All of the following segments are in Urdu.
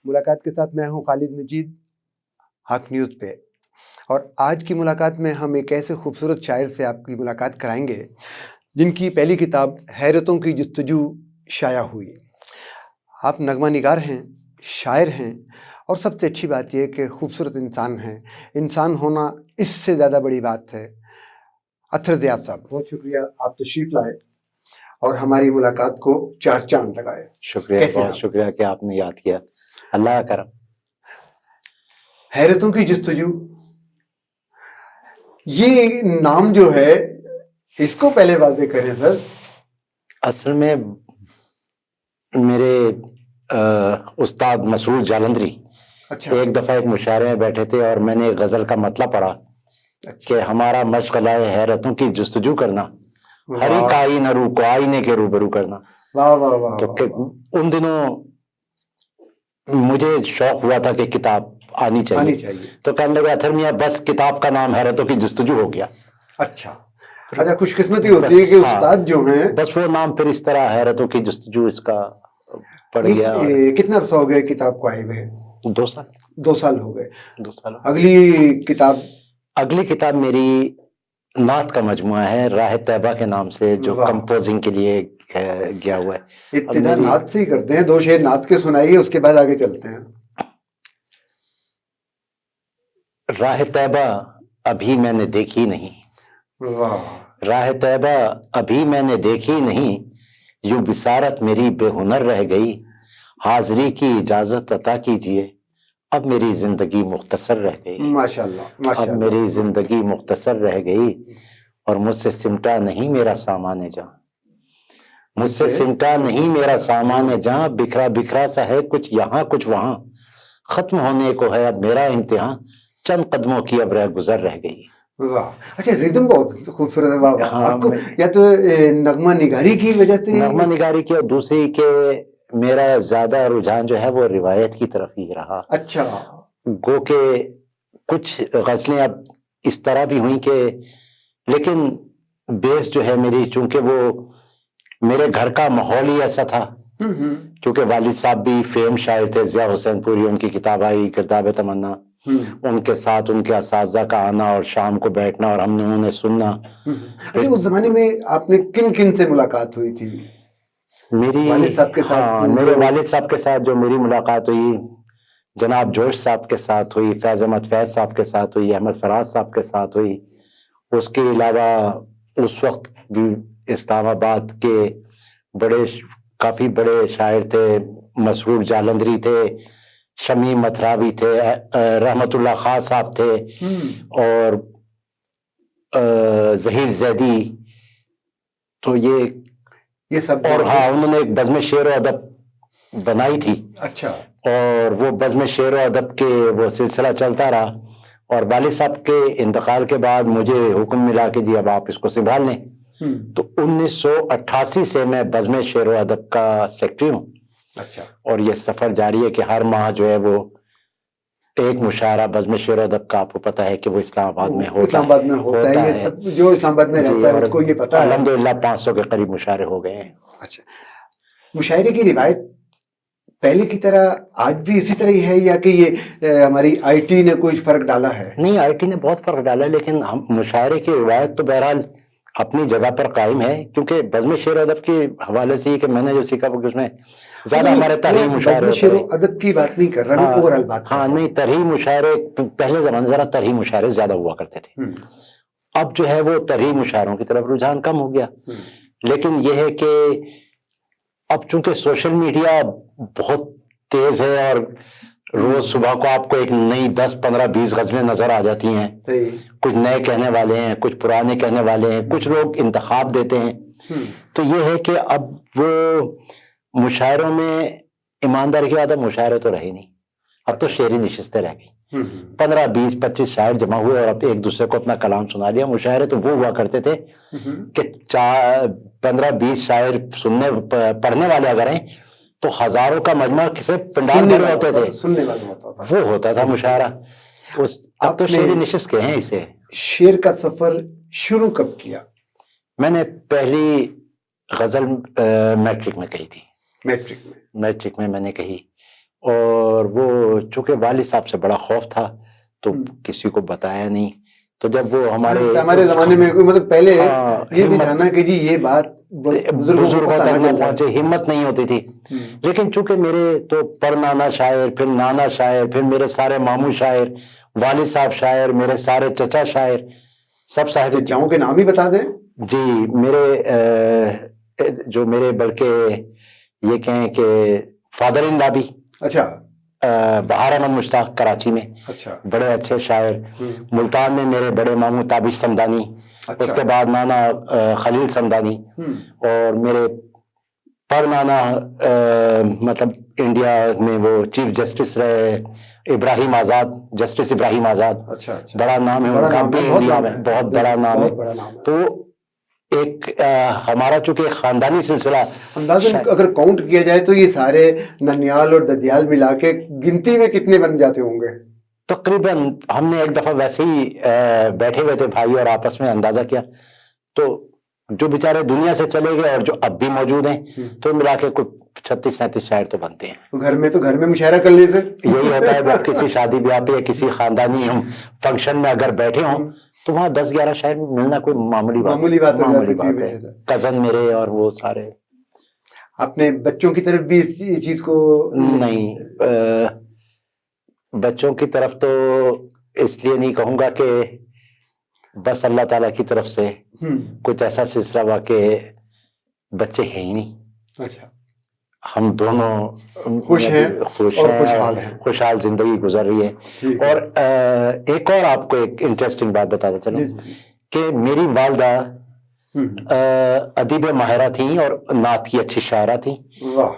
ملاقات کے ساتھ میں ہوں خالد مجید، حق نیوز پہ، اور آج کی ملاقات میں ہم ایک ایسے خوبصورت شاعر سے آپ کی ملاقات کرائیں گے جن کی پہلی کتاب حیرتوں کی جستجو شائع ہوئی۔ آپ نغمہ نگار ہیں، شاعر ہیں، اور سب سے اچھی بات یہ کہ خوبصورت انسان ہیں۔ انسان ہونا اس سے زیادہ بڑی بات ہے۔ اطہر ضیاء صاحب، بہت شکریہ آپ تشریف لائے اور ہماری ملاقات کو چار چاند لگائے۔ شکریہ، بہت شکریہ کہ آپ نے یاد کیا، اللہ کا کرم۔ حیرتوں کی جستجو، یہ نام جو ہے اس کو پہلے واضح کریں سر۔ اصل میں میرے استاد مسعود جالندری ایک دفعہ ایک مشاعرے میں بیٹھے تھے اور میں نے ایک غزل کا مطلب پڑھا کہ ہمارا مشغلہ ہے حیرتوں کی جستجو کرنا، ہر ایک آئینہ رو کو آئینے کے روبرو کرنا۔ تو ان دنوں مجھے شوق ہوا تھا کہ کتاب آنی چاہیے، تو کہنے لگا اطہر میاں بس کتاب کا نام حیرتوں کی جستجو ہو گیا۔ اچھا، خوش قسمتی ہوتی ہے کہ استاد جو ہیں، بس وہ نام پھر اس طرح حیرتوں کی جستجو اس کا پڑ گیا۔ کتنا عرصہ ہو گیا کتاب کو آئے ہوئے؟ 2 سال۔ 2 سال ہو گئے۔ 2 سال۔ اگلی کتاب میری نعت کا مجموعہ ہے، راہ طیبہ کے نام سے، جو کمپوزنگ کے لیے گیا ہوا ہے۔ ابتدا نعت سے ہی کرتے ہیں، 2 شعر نعت کے سنائیے، اس کے بعد آگے چلتے ہیں۔ راہ طیبہ ابھی میں نے دیکھی نہیں، راہ طیبہ ابھی میں نے دیکھی نہیں، یوں بصارت میری بے ہنر رہ گئی، حاضری کی اجازت عطا کیجیے، اب میری زندگی مختصر رہ گئی۔ ماشاءاللہ، اب میری زندگی مختصر رہ گئی، اور مجھ سے سمٹا نہیں میرا سامان جہاں، مجھ سے سمٹا نہیں میرا سامان جہاں، بکھرا بکھرا سا ہے کچھ یہاں کچھ وہاں، ختم ہونے کو ہے اب میرا امتحان، چند قدموں کی اب رہ گزر رہ گئی۔ واہ، اچھا، ریدم بہت خوبصورت ہے۔ واہ واہ، آپ کو یا تو نغمہ نگاری کی وجہ سے؟ نغمہ نگاری کی، اور دوسری کہ میرا زیادہ رجحان جو ہے وہ روایت کی طرف ہی رہا۔ اچھا، گو کہ کچھ غزلیں اب اس طرح بھی ہوئیں کہ، لیکن بیس جو ہے میری، چونکہ وہ میرے گھر کا ماحول ہی ایسا تھا، کیونکہ والد صاحب بھی فیم شاعر تھے، ضیاء حسین پوری، ان کی کتاب آئی کرداب تمنا، ان کے ساتھ ان کے اساتذہ کا آنا اور شام کو بیٹھنا اور ہم نے انہیں سننا۔ اچھا، اس زمانے میں آپ نے کن کن سے ملاقات ہوئی تھی؟ میری والد صاحب کے ساتھ؟ میرے والد صاحب کے ساتھ جو میری ملاقات ہوئی، جناب جوش صاحب کے ساتھ ہوئی، فیض احمد فیض صاحب کے ساتھ ہوئی، احمد فراز صاحب کے ساتھ ہوئی۔ اس کے علاوہ اس وقت بھی اسلام آباد کے کافی بڑے شاعر تھے، مسعود جالندری تھے، شمیم متھراوی تھے، رحمت اللہ خان صاحب تھے، اور ظہیر زیدی، تو یہ سب، اور ہاں انہوں نے ایک بزم شعر و ادب بنائی تھی۔ اچھا، اور وہ بزم شعر و ادب کے وہ سلسلہ چلتا رہا، اور والد صاحب کے انتقال کے بعد مجھے حکم ملا کہ جی اب آپ اس کو سنبھال لیں، تو 1988 سے میں بزم شعر و ادب کا سیکرٹری ہوں۔ اچھا، اور یہ سفر جاری ہے کہ ہر ماہ جو ہے وہ ایک مشاعرہ بزم شعر و ادب کا، آپ کو پتہ ہے کہ وہ اسلام آباد میں ہوتا ہے۔ اسلام آباد میں ہوتا ہے، یہ سب جو اسلام آباد میں رہتا ہے اس کو یہ پتہ ہے۔ الحمدللہ 500 کے قریب مشاعرے ہو گئے ہیں۔ اچھا، مشاعرے کی روایت پہلے کی طرح آج بھی اسی طرح ہی ہے، یا کہ یہ ہماری آئی ٹی نے کوئی فرق ڈالا ہے؟ نہیں، آئی ٹی نے بہت فرق ڈالا ہے، لیکن ہم مشاعرے کی روایت تو بہرحال اپنی جگہ پر قائم ہے، کیونکہ بزم شعر و ادب کے حوالے سے یہ کہ میں نے جو سیکھا وہ اس میں زیادہ ہمارے ترہی مشاعرے، بزم شعر و ادب کی بات نہیں کر رہا میں، اوورال بات کر رہا ہوں۔ نہیں، ترہی مشاعرے پہلے زمانے ذرا ترہی مشاعرے زیادہ ہوا کرتے تھے، اب جو ہے وہ ترہی مشاعروں کی طرف رجحان کم ہو گیا۔ لیکن یہ ہے کہ اب چونکہ سوشل میڈیا بہت تیز ہے، اور روز صبح کو آپ کو ایک نئی 10 15 20 غزلیں نظر آ جاتی ہیں، کچھ نئے کہنے والے ہیں، کچھ پرانے کہنے والے ہیں، کچھ لوگ انتخاب دیتے ہیں، تو یہ ہے کہ اب وہ مشاعروں میں ایمانداری کے بعد اب مشاعرے تو رہے نہیں، اب تو شعری نشستیں رہ گئی، 15 20 25 شاعر جمع ہوئے اور اب ایک دوسرے کو اپنا کلام سنا لیا۔ مشاعرے تو وہ ہوا کرتے تھے کہ 15 20 شاعر پڑھنے والے اگر ہیں تو ہزاروں کا مجمع کسی پنڈال بھرے ہوتے تھے، وہ ہوتا تھا مشاعرہ۔ اب تو شعری نشست کے ہیں اسے۔ شعر کا سفر شروع کب کیا؟ میں نے پہلی غزل میٹرک میں کہی تھی، میٹرک میں میں نے کہی، اور وہ چونکہ والد صاحب سے بڑا خوف تھا تو کسی کو بتایا نہیں. تو جب وہ ہمارے زمانے میں مطلب پہلے یہ بھی تھا نا کہ جی یہ بات بزرگوں تک نہ پہنچے، ہمت نہیں ہوتی تھی. لیکن چونکہ میرے تو پر نانا شاعر، پھر نانا شاعر، پھر میرے سارے ماموں شاعر، والد صاحب شاعر، میرے سارے چچا شاعر، سب صاحب. چچاؤں کے نام ہی بتا دیں. جی میرے جو میرے بلکہ یہ کہیں کہ فادر ان لا بھی اچھا بہار احمد مشتاق کراچی میں اچھا بڑے اچھے شاعر. ملتان میں میرے بڑے ماموں تابش سمدانی، اس کے بعد نانا خلیل سمدانی، اور میرے پر نانا مطلب انڈیا میں وہ چیف جسٹس رہے ابراہیم آزاد، جسٹس ابراہیم آزاد. اچھا بڑا نام ہے ان کا بھی انڈیا میں، بہت بڑا نام ہے. تو ایک ہمارا چونکہ خاندانی سلسلہ اندازاً اگر کاؤنٹ کیا جائے تو یہ سارے ننیال اور ددیال ملا کے گنتی میں کتنے بن جاتے ہوں گے؟ تقریباً ہم نے ایک دفعہ ویسے ہی بیٹھے ہوئے تھے بھائی اور آپس میں اندازہ کیا تو جو بیچارے دنیا سے چلے گئے اور جو اب بھی موجود ہیں تو ملا کے کچھ 36-37 شاعر تو بنتے ہیں. تو گھر میں مشاعرہ کر لیتے. یہی ہوتا ہے جب کسی شادی بیاہ پہ یا کسی خاندانی ہم فنکشن میں اگر بیٹھے ہوں تو وہاں 10-11 شاعر ملنا کوئی معمولی بات ہے. کزن میرے اور وہ سارے. اپنے بچوں کی طرف بھی اس چیز کو نہیں، بچوں کی طرف تو اس لیے نہیں کہوں گا کہ بس اللہ تعالیٰ کی طرف سے کچھ ایسا سلسلہ ہوا کہ بچے ہیں ہی نہیں. اچھا. ہم دونوں خوش ہیں اور خوشحال ہیں، خوشحال زندگی گزر رہی ہے. اور ایک اور آپ کو ایک انٹرسٹنگ بات بتاتا چلوں کہ میری والدہ ادیب ماہرہ تھیں اور نعت کی اچھی شاعرہ تھیں.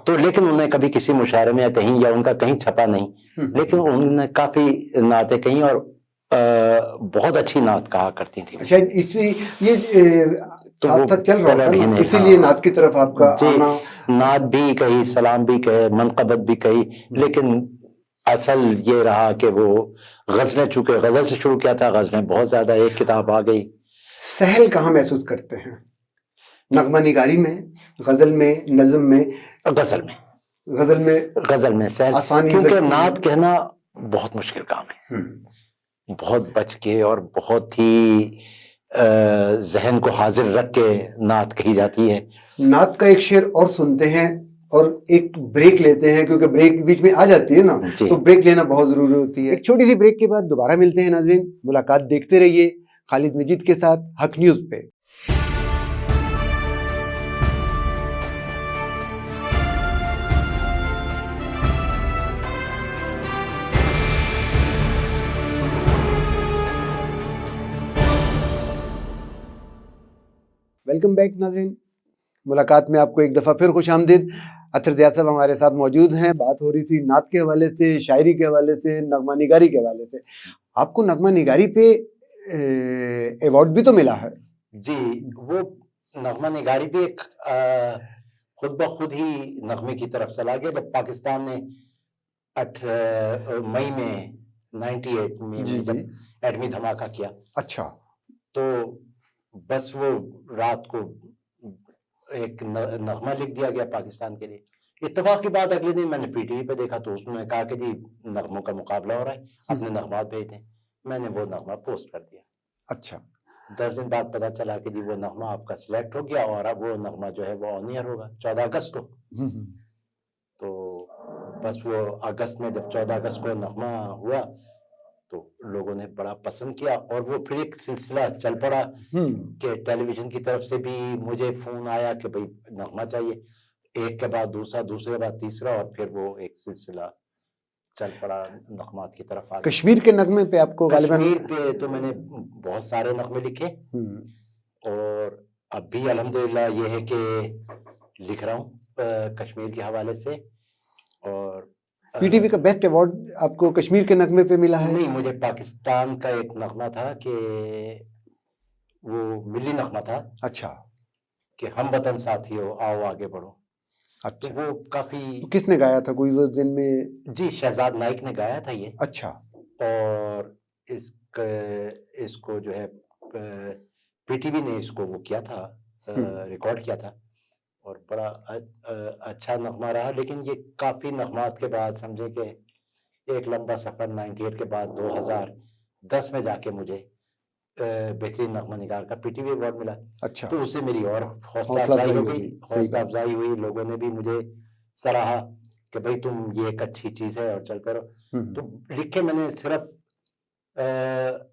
تو لیکن انہوں نے کبھی کسی مشاعرے میں کہیں یا ان کا کہیں چھپا نہیں، لیکن انہوں نے کافی نعتیں کہیں اور بہت اچھی نعت کہا کرتی تھیں. شاید اسی یہ ساتھ ساتھ چل رہا تھا نا، اسی لیے نعت کی طرف آپ کا آنا. نعت بھی کہی، سلام بھی کہے، منقبت بھی کہی، لیکن اصل یہ رہا کہ وہ غزلیں، چونکہ غزل سے شروع کیا تھا، غزلیں بہت زیادہ، ایک کتاب آ گئی. سہل کہاں محسوس کرتے ہیں؟ نغمہ نگاری میں، غزل میں، نظم میں؟ غزل میں سہل، کیونکہ نعت کہنا بہت مشکل کام ہے، بہت بچ کے اور بہت ہی ذہن کو حاضر رکھ کے نعت کہی جاتی ہے. نعت کا ایک شعر اور سنتے ہیں اور ایک بریک لیتے ہیں، کیونکہ بریک بیچ میں آ جاتی ہے نا، تو بریک لینا بہت ضروری ہوتی ہے. ایک چھوٹی سی بریک کے بعد دوبارہ ملتے ہیں ناظرین. ملاقات دیکھتے رہیے خالد مجید کے ساتھ حق نیوز پہ. ویلکم بیک ناظرین. ملاقات میں آپ کو ایک دفعہ پھر خوش آمدید. اطہر ضیاء صاحب ہمارے ساتھ موجود ہیں. بات ہو رہی تھی نعت کے حوالے سے، شاعری کے حوالے سے، نغمہ نگاری کے حوالے سے. آپ کو نغمہ نگاری پہ ایوارڈ بھی تو ملا ہے. جی، وہ نغمہ نگاری بھی ایک خود بخود ہی نغمے کی طرف چلا گیا جب پاکستان نے مئی میں 98 میں جب ایٹمی دھماکہ کیا. اچھا. تو بس وہ رات کو ایک نغمہ لکھ دیا گیا پاکستان کے لیے. اتفاق کی بات اگلے دن میں نے پی ٹی وی پہ دیکھا تو اس نے کہا کہ جی نغموں کا مقابلہ ہو رہا ہے، اپنے نغمات بھیج دیں. میں نے وہ نغمہ پوسٹ کر دیا. اچھا. 10 دن بعد پتا چلا کہ جی وہ نغمہ آپ کا سلیکٹ ہو گیا اور اب وہ نغمہ جو ہے وہ آن ایئر ہوگا 14 اگست کو. تو بس وہ اگست میں جب 14 اگست کو نغمہ ہوا تو لوگوں نے بڑا پسند کیا اور وہ پھر ایک سلسلہ چل پڑا کہ ٹیلی ویژن کی طرف سے بھی مجھے فون آیا کہ بھئی نغمہ چاہیے. ایک کے بعد دوسرا، دوسرے کے بعد تیسرا، اور پھر وہ ایک سلسلہ چل پڑا نغمات کی طرف. کشمیر کے نغمے پہ آپ کو غالباً؟ کشمیر پہ تو میں نے بہت سارے نغمے لکھے اور اب بھی الحمدللہ یہ ہے کہ لکھ رہا ہوں کشمیر کے حوالے سے. اور پی ٹی وی کا بیسٹ ایوارڈ آپ کو کشمیر کے نغمے پہ ملا ہے؟ نہیں، مجھے پاکستان کا ایک نغمہ تھا کہ وہ ملی نغمہ تھا. اچھا. کہ ہم وطن ساتھیو آؤ آگے بڑھو. اچھا. وہ کافی. کس نے گایا تھا کوئی وہ دن میں؟ جی شہزاد نائک نے گایا تھا یہ. اچھا. اور اس کو جو ہے پی ٹی وی نے اس کو وہ کیا تھا، ریکارڈ کیا تھا. اور بڑا اچھا نغمہ رہا، لیکن یہ کافی نغمات کے بعد سمجھے کہ ایک لمبا سفر 98 کے بعد 2010 میں جا کے مجھے بہترین نغمہ نگار کا پی ٹی وی ایوارڈ ملا. اچھا، تو اس سے میری اور حوصلہ حوصلہ افزائی ہو ہو گئی، گئی. صحیح حوصلہ بات. افزائی ہوئی، لوگوں نے بھی مجھے سراہا کہ بھائی تم یہ ایک اچھی چیز ہے اور چلتے رہو. تو لکھے میں نے صرف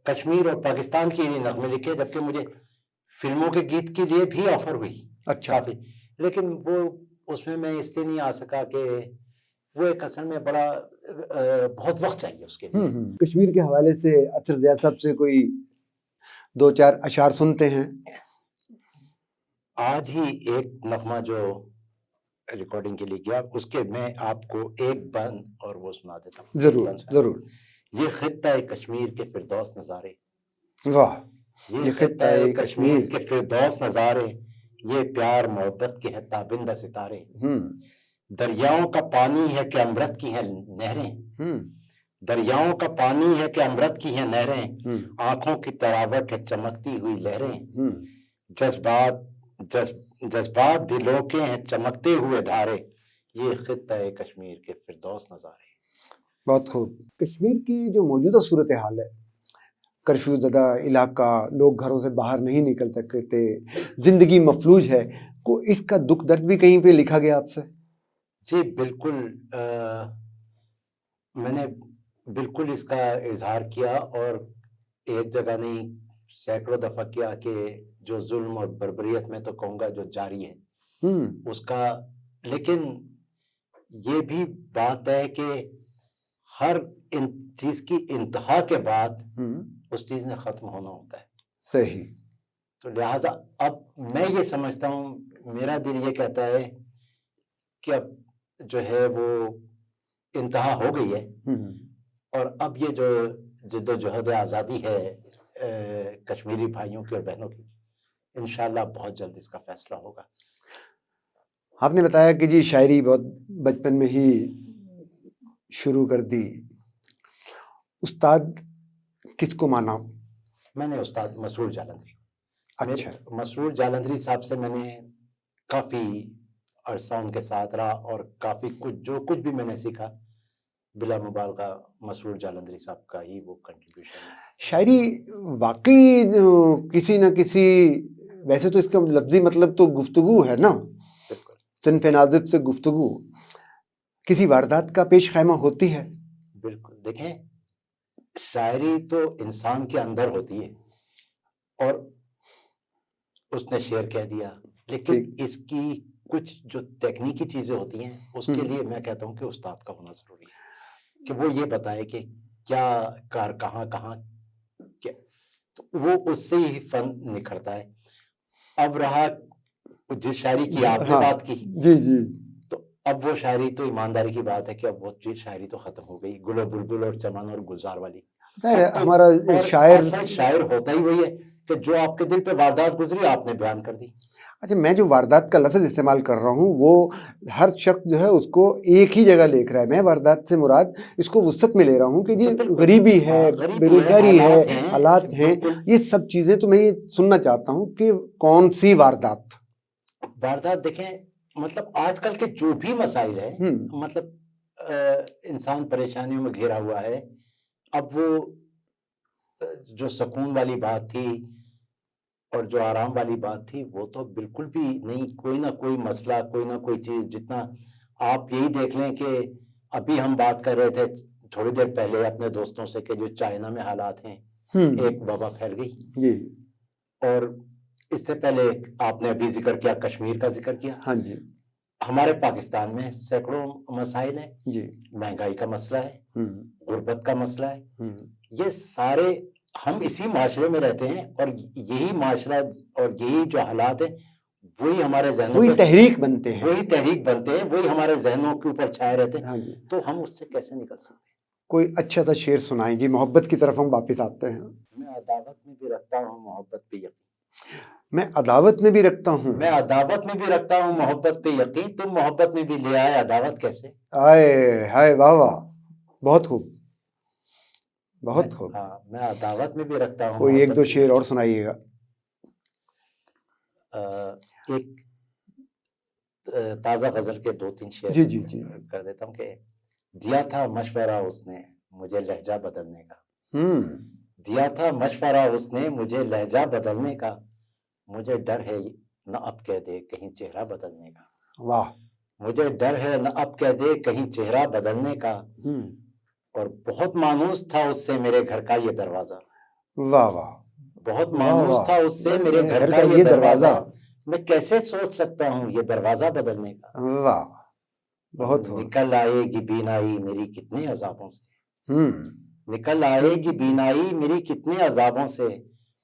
کشمیر اور پاکستان کے لیے نغمے لکھے، جبکہ مجھے فلموں کے گیت کے لیے بھی آفر ہوئی اچھا. کافی، لیکن وہ اس میں اس لیے نہیں آ سکا کہ وہ ایک اصل میں بڑا بہت وقت چاہیے اس کے لیے. کشمیر کے حوالے سے اطہر ضیاء صاحب سے کوئی 2-4 اشعار سنتے ہیں؟ آج ہی ایک نغمہ جو ریکارڈنگ کے لیے گیا، اس کے میں آپ کو ایک بند اور وہ سنا دیتا ہوں. ضرور ضرور. یہ خطہ کشمیر کے فردوس نظارے، واہ. یہ خطہ کشمیر کے فردوس نظارے، یہ پیار محبت کے ہے تابندہ ستارے. دریاؤں کا پانی ہے کہ امرت کی ہیں نہریں، دریاؤں کا پانی ہے کہ امرت کی ہیں نہریں، آنکھوں کی تراوٹ ہے چمکتی ہوئی لہریں، جذبات دلوں کے ہیں چمکتے ہوئے دھارے، یہ خطہ کشمیر کے فردوس نظارے. بہت خوب. کشمیر کی جو موجودہ صورتحال ہے، کرفیو زدہ علاقہ، لوگ گھروں سے باہر نہیں نکل سکتے، زندگی مفلوج ہے، کو اس کا دکھ درد بھی کہیں پہ لکھا گیا آپ سے؟ جی بالکل، میں نے بالکل اس کا اظہار کیا، اور ایک جگہ نہیں سینکڑوں دفعہ کیا کہ جو ظلم اور بربریت میں تو کہوں گا جو جاری ہے اس کا. لیکن یہ بھی بات ہے کہ ہر چیز کی انتہا کے بعد اس چیز نے ختم ہونا ہوتا ہے. صحیح. تو لہٰذا اب میں یہ سمجھتا ہوں، میرا دل یہ کہتا ہے کہ اب جو ہے وہ انتہا ہو گئی ہے، اور اب یہ جو جد و جہد آزادی ہے کشمیری بھائیوں کی اور بہنوں کی، انشاءاللہ بہت جلد اس کا فیصلہ ہوگا. آپ نے بتایا کہ جی شاعری بہت بچپن میں ہی شروع کر دی. استاد کس کو مانا؟ میں نے استاد مسرور جالندھری. اچھا. مسرور جالندھری صاحب سے میں نے کافی عرصہ ان کے ساتھ رہا، اور کافی جو کچھ بھی میں نے سیکھا بلا مبالغہ مسرور جالندھری صاحب کا ہی وہ کنٹریبیوشن ہے. شاعری واقعی کسی نہ کسی، ویسے تو اس کا لفظی مطلب تو گفتگو ہے نا، بالکل صنف نازب سے گفتگو، کسی واردات کا پیش خیمہ ہوتی ہے. بالکل. دیکھیں، شاعری تو انسان کے اندر ہوتی ہے، اور اس نے شعر کہہ دیا، لیکن اس کی کچھ جو تکنیکی چیزیں ہوتی ہیں اس کے لیے میں کہتا ہوں کہ استاد کا ہونا ضروری ہے، کہ وہ یہ بتائے کہ کیا کار کہاں کیا، تو وہ اس سے ہی فن نکھرتا ہے. اب رہا جس شاعری کی آپ نے بات کی، جی جی، تو اب وہ شاعری تو ایمانداری کی بات ہے کہ اب وہ شاعری تو ختم ہو گئی، گل و بلبل اور چمن اور گلزار والی. ہمارا شاعر ہوتا ہی وہی ہے کہ جو آپ کے دل پہ واردات گزری آپ نے بیان کر دی. اچھا، میں جو واردات کا لفظ استعمال کر رہا ہوں وہ ہر شخص جو ہے اس کو ایک ہی جگہ لکھ رہا ہے. میں واردات سے مراد اس کو وسعت میں لے رہا ہوں کہ یہ غریبی ہے، بے روزگاری ہے، حالات ہیں، یہ سب چیزیں. تو میں یہ سننا چاہتا ہوں کہ کون سی واردات دیکھیں، مطلب آج کل کے جو بھی مسائل ہیں، مطلب انسان پریشانیوں میں گھیرا ہوا ہے. اب وہ جو سکون والی بات تھی اور جو آرام والی بات تھی وہ تو بالکل بھی نہیں. کوئی نہ کوئی مسئلہ، کوئی نہ کوئی چیز. جتنا آپ یہی دیکھ لیں کہ ابھی ہم بات کر رہے تھے تھوڑی دیر پہلے اپنے دوستوں سے کہ جو چائنا میں حالات ہیں، ایک وبا پھیل گئی، اور اس سے پہلے آپ نے ابھی ذکر کیا کشمیر کا ذکر کیا. ہاں جی. ہمارے پاکستان میں سینکڑوں مسائل ہیں. جی. مہنگائی کا مسئلہ ہے، غربت کا مسئلہ ہے. یہ سارے ہم اسی معاشرے میں رہتے ہیں، اور یہی معاشرہ اور یہی جو حالات ہیں وہی ہمارے ذہنوں وہی تحریک بنتے ہیں، وہی ہمارے ذہنوں کے اوپر چھائے رہتے ہیں. تو ہم اس سے کیسے نکل سکتے ہیں؟ کوئی اچھا سا شعر سنائیں جی، محبت کی طرف ہم واپس آتے ہیں. میں عداوت میں بھی رکھتا ہوں محبت پہ یقین. میں عداوت میں بھی رکھتا ہوں. میں عداوت میں بھی رکھتا ہوں محبت پہ یقین. تم محبت میں بھی لے آئے عداوت کیسے؟ آئے ہائے، واہ واہ، بہت خوب، بہت خوب. ہاں، میں عداوت میں بھی رکھتا ہوں. کوئی ایک دو شعر اور سنائیے گا. ایک تازہ غزل کے 2-3 شعر جی جی جی کر دیتا ہوں کہ دیا تھا مشورہ اس نے مجھے لہجہ بدلنے کا، دیا تھا مشورہ اس نے مجھے لہجہ بدلنے کا، مجھے ڈر ہے نہ اب کہہ دے کہیں چہرہ بدلنے کا، واہ، مجھے ڈر ہے نہ اب کہہ دے کہیں چہرہ بدلنے کا، اور بہت مانوس تھا اس سے میرے گھر کا یہ دروازہ، واہ واہ، بہت مانوس واہ، تھا اس سے میرے گھر کا یہ دروازہ، میں کیسے سوچ سکتا ہوں یہ دروازہ بدلنے کا، واہ، بہت ہو، نکل آئے گی بینائی میری کتنے عذابوں سے، نکل آئے گی بینائی میری کتنے عذابوں سے،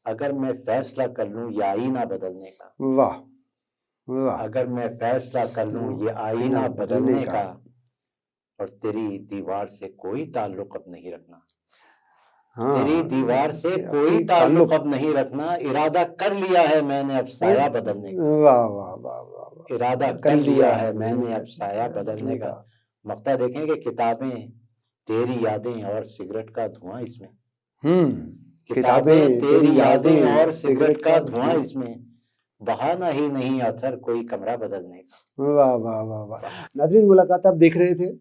اگر میں فیصلہ کر لوں یہ آئینہ بدلنے کا، واہ واہ، اگر میں فیصلہ کر لوں یہ آئینہ بدلنے کا، اور تیری دیوار سے کوئی تعلق اب نہیں رکھنا، تیری دیوار سے کوئی تعلق اب نہیں رکھنا، ارادہ کر لیا ہے میں نے اب سایہ بدلنے کا، واہ واہ واہ واہ، ارادہ کر لیا ہے میں نے اب سایہ بدلنے کا۔ مقطع دیکھیں کہ کتابیں تیری یادیں اور سگریٹ کا دھواں اس میں، کتابیں تیری یادیں اور سگریٹ کا دھواں اس میں، بہانہ ہی نہیں اتھر کوئی کمرہ بدلنے کا۔ واہ واہ واہ واہ۔ ناظرین، ملاقات آپ دیکھ رہے تھے،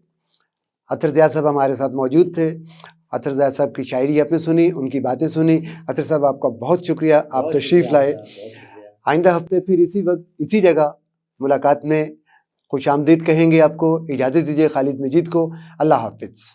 اطہر زیاد صاحب ہمارے ساتھ موجود تھے، اطہر زیاد صاحب کی شاعری آپ نے سنی، ان کی باتیں سنی۔ اطہر صاحب آپ کا بہت شکریہ، آپ تشریف لائے۔ آئندہ ہفتے پھر اسی وقت اسی جگہ ملاقات میں خوش آمدید کہیں گے آپ کو۔ اجازت دیجیے خالد مجید کو، اللہ حافظ۔